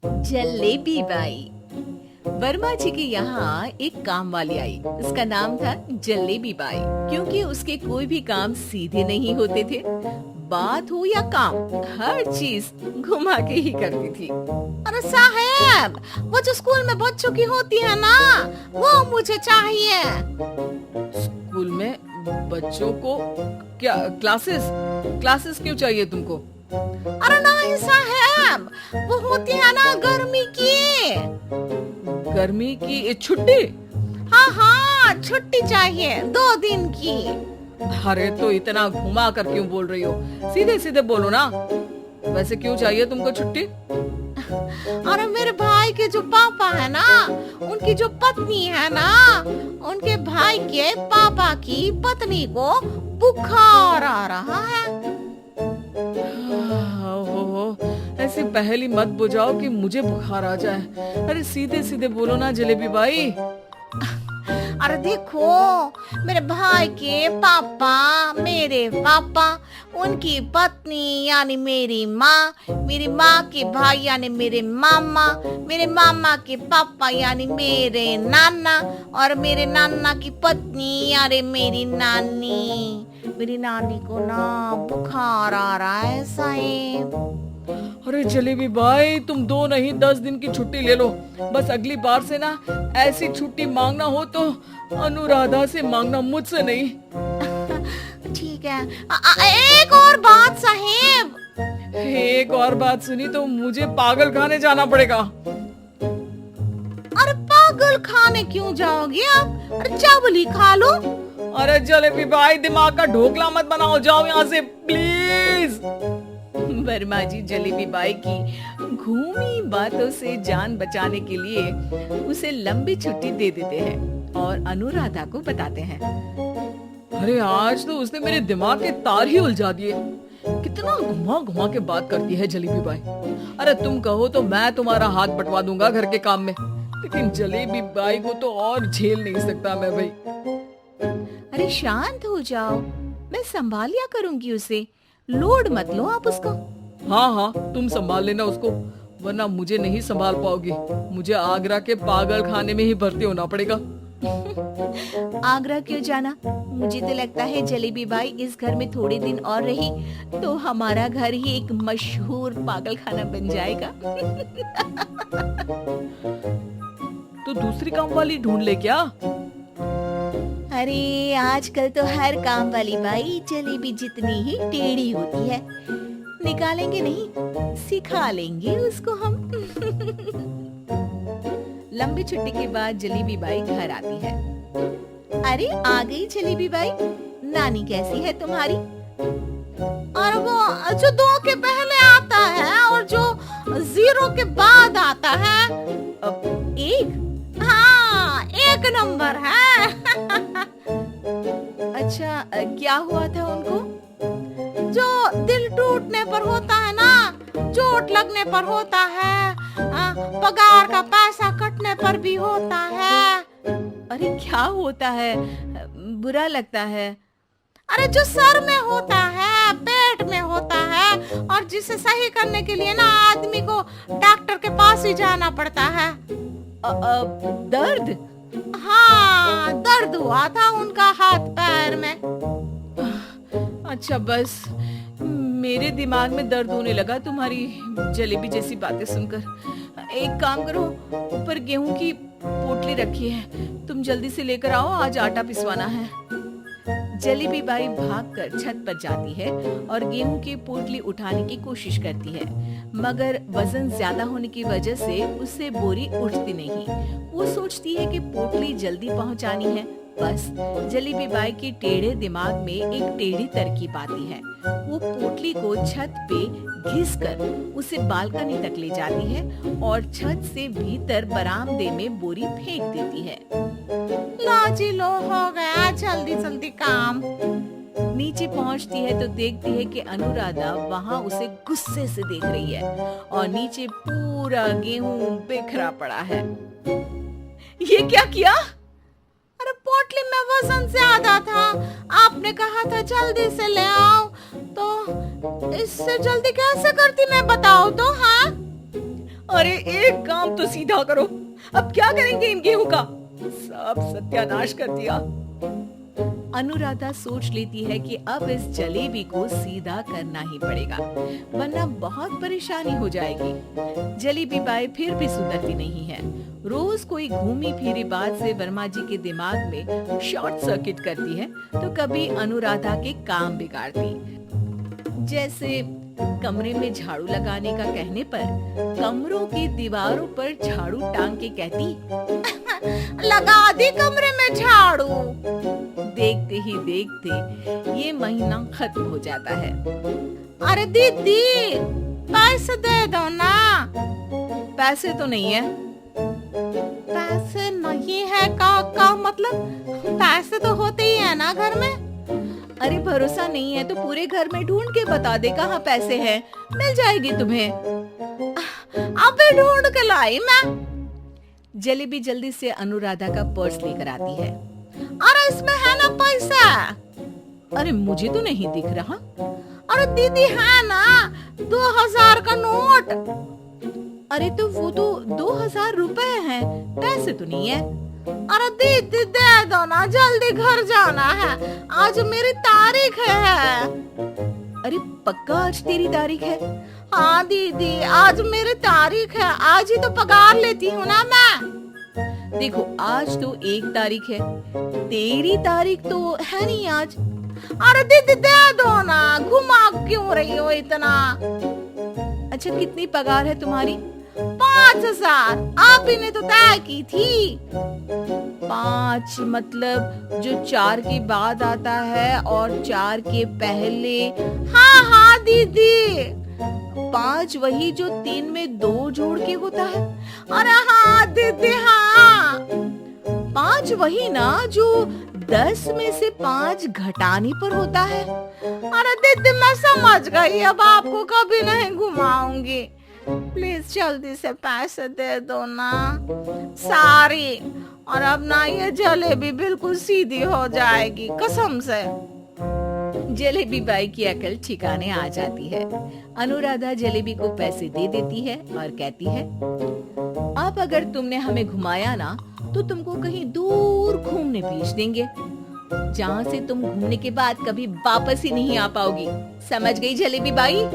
Jalebi by. Verma जी के यहाँ एक काम वाली आई। उसका नाम था जलेबी बाई, क्योंकि उसके कोई भी काम सीधे नहीं होते थे। बात हो या काम, हर चीज घुमा के ही करती थी। अरे साहब, वो जो स्कूल में बच्चों की होती है ना, वो मुझे चाहिए। स्कूल में बच्चों को क्या क्लासेस क्लासेस क्यों चाहिए तुमको? अरे नहीं साहब, वो होती है ना गर्मी की। गर्मी की छुट्टी? हाँ हाँ, छुट्टी चाहिए 2 दिन की। अरे तो इतना घुमा कर क्यों बोल रही हो? सीधे सीधे बोलो ना। वैसे क्यों चाहिए तुमको छुट्टी? अरे मेरे भाई के जो पापा है ना, उनकी जो पत्नी है ना, उनके भाई के पापा की पत्नी को बुखार आ रहा है। ओहो, ऐसी पहेली मत बुझाओ कि मुझे बुखार आ जाए। अरे सीधे सीधे बोलो ना जलेबी बाई। अरे देखो, मेरे भाई के पापा, मेरे पापा, उनकी पत्नी यानी मेरी माँ के भाई यानी मेरे मामा के पापा यानी मेरे नाना, और मेरे नाना की पत्नी यानी मेरी नानी को ना बुखार आ रहा है साहब। अरे जलेबी भाई, तुम 2 नहीं 10 दिन की छुट्टी ले लो। बस अगली बार से ना ऐसी छुट्टी मांगना हो तो अनुराधा से मांगना, मुझसे नहीं। ठीक है। एक और बात साहेब। एक और बात सुनी तो मुझे पागल खाने जाना पड़ेगा। अरे पागल खाने क्यों जाओगे आप? अरे चावल ही खा लो। अरे जलेबी भाई, दिमाग का ढोकला मत बनाओ, जाओ यहाँ से प्लीज। वर्मा जी जलेबी बाई की घूमी बातों से जान बचाने के लिए उसे लंबी छुट्टी दे देते हैं और अनुराधा को बताते हैं। अरे आज तो उसने मेरे दिमाग के तार ही उलझा दिए। कितना घुमा घुमा के बात करती है जलेबी बाई। अरे तुम कहो तो मैं तुम्हारा हाथ बंटवा दूंगा घर के काम में, लेकिन जलेबी बाई को तो और झेल नहीं सकता मैं भाई। अरे शांत हो जाओ, मैं संभाल लिया करूंगी उसे, लोड मत लो आप उसको। हाँ हाँ, तुम संभाल लेना उसको, वरना मुझे नहीं संभाल पाओगी। मुझे आगरा के पागल खाने में ही भर्ती होना पड़ेगा। आगरा क्यों जाना? मुझे तो लगता है जलेबी बाई इस घर में थोड़े दिन और रही तो हमारा घर ही एक मशहूर पागल खाना बन जाएगा। तो दूसरी काम वाली ढूंढ ले क्या? अरे आजकल तो हर काम वाली बाई जलेबी जितनी ही टेढ़ी होती है। निकालेंगे नहीं, सिखा लेंगे उसको हम। लंबी छुट्टी के बाद जलेबी बाई घर आती है। अरे आ गई जलेबी बाई, नानी कैसी है तुम्हारी? और वो जो 2 के पहले आता है और जो 0 के बाद आता है, अब एक? हाँ, 1 नंबर है। अच्छा, क्या हुआ था उनको? जो दिल टूटने पर होता है ना, चोट लगने पर होता है, पगार का पैसा कटने पर भी होता है। अरे क्या होता है? बुरा लगता है? अरे जो सर में होता है, पेट में होता है, और जिसे सही करने के लिए ना आदमी को डॉक्टर के पास ही जाना पड़ता है। दर्द? हाँ, दर्द हुआ था उनका हाथ पैर में। अच्छा, बस मेरे दिमाग में दर्द होने लगा तुम्हारी जलेबी जैसी बातें सुनकर। एक काम करो, ऊपर गेहूं की पोटली रखी है, तुम जल्दी से लेकर आओ, आज आटा पिसवाना है। जलेबी बाई भागकर छत पर जाती है और गेहूं की पोटली उठाने की कोशिश करती है, मगर वजन ज्यादा होने की वजह से उससे बोरी उठती नहीं। वो सोचती है कि पोटली जल्दी पहुंचानी है। बस जलेबी बाई की टेढ़े दिमाग में एक टेढ़ी तरकीब आती है। वो पोटली को छत पे घिसकर उसे बालकनी तक ले जाती है और छत से भीतर बरामदे में बोरी फेंक देती है। लाजी लो, हो गया जल्दी जल्दी काम। नीचे पहुंचती है तो देखती है कि अनुराधा वहां उसे गुस्से से देख रही है और नीचे पूरा गेहूं बिखरा पड़ा है। ये क्या किया? अरे पोटली में वजन ज्यादा था, आपने कहा था जल्दी से ले आओ, तो इससे जल्दी कैसे करती मैं बताओ तो। हाँ, अरे एक काम तो सीधा करो, अब क्या करेंगे इन गेहूं का? सब सत्यानाश कर दिया। अनुराधा सोच लेती है कि अब इस जलेबी को सीधा करना ही पड़ेगा, वरना बहुत परेशानी हो जाएगी। जलेबी बाई फिर भी सुधरती नहीं है। रोज कोई घूमी फिरी बात से वर्मा जी के दिमाग में शॉर्ट सर्किट करती है, तो कभी अनुराधा के काम बिगाड़ती। जैसे कमरे में झाड़ू लगाने का कहने पर कमरों की दीवारों पर झाड़ू टांग के कहती, लगा दी कमरे में झाड़ू। देखते ही देखते ये महीना खत्म हो जाता है। अरे दीदी, पैसे दे दो ना। पैसे तो नहीं है। पैसे नहीं है का मतलब पैसे तो होते ही है ना घर में। अरे भरोसा नहीं है तो पूरे घर में ढूंढ के बता दे कहाँ पैसे हैं, मिल जाएगी तुम्हें। अबे ढूंढ के लाई मैं। जलेबी जल्दी से अनुराधा का पर्स लेकर आती है। अरे इसमें है ना पैसा। अरे मुझे तो नहीं दिख रहा। अरे दीदी है ना 2000 का नोट। अरे तो वो तो 2000 रुपए हैं, पैसे तो नहीं है। अरे दीदी दे दो ना, जल्दी घर जाना है, आज मेरी तारीख है। अरे पक्का आज तेरी तारीख है? हाँ दीदी, आज मेरी तारीख है, आज ही तो पगार लेती हूँ ना मैं। देखो आज तो 1 तारीख है, तेरी तारीख तो है नहीं आज। अरे दीदी दे दो ना, घुमा क्यों रही हो इतना? अच्छा कितनी पगार है तुम्हारी? 5000, आप ही ने तो तय की थी। 5 मतलब जो 4 के बाद आता है और 4 के पहले? हाँ हाँ दीदी। 5 वही जो 3 में 2 जोड़ के होता है? अरे हाँ दीदी हाँ। 5 वही ना जो 10 में से 5 घटाने पर होता है? अरे दीदी मैं समझ गई, अब आपको कभी नहीं घुमाऊंगी। प्लीज जल्दी से पैसे दे दो ना, सारी। और अब ना ये जलेबी बिल्कुल सीधी हो जाएगी कसम से। जलेबी बाई की अकल ठिकाने आ जाती है। अनुराधा जलेबी को पैसे दे देती है और कहती है, अब अगर तुमने हमें घुमाया ना तो तुमको कहीं दूर घूमने भेज देंगे, जहाँ से तुम घूमने के बाद कभी वापस ही नहीं आ पाओगी। समझ गई जलेबी बाई?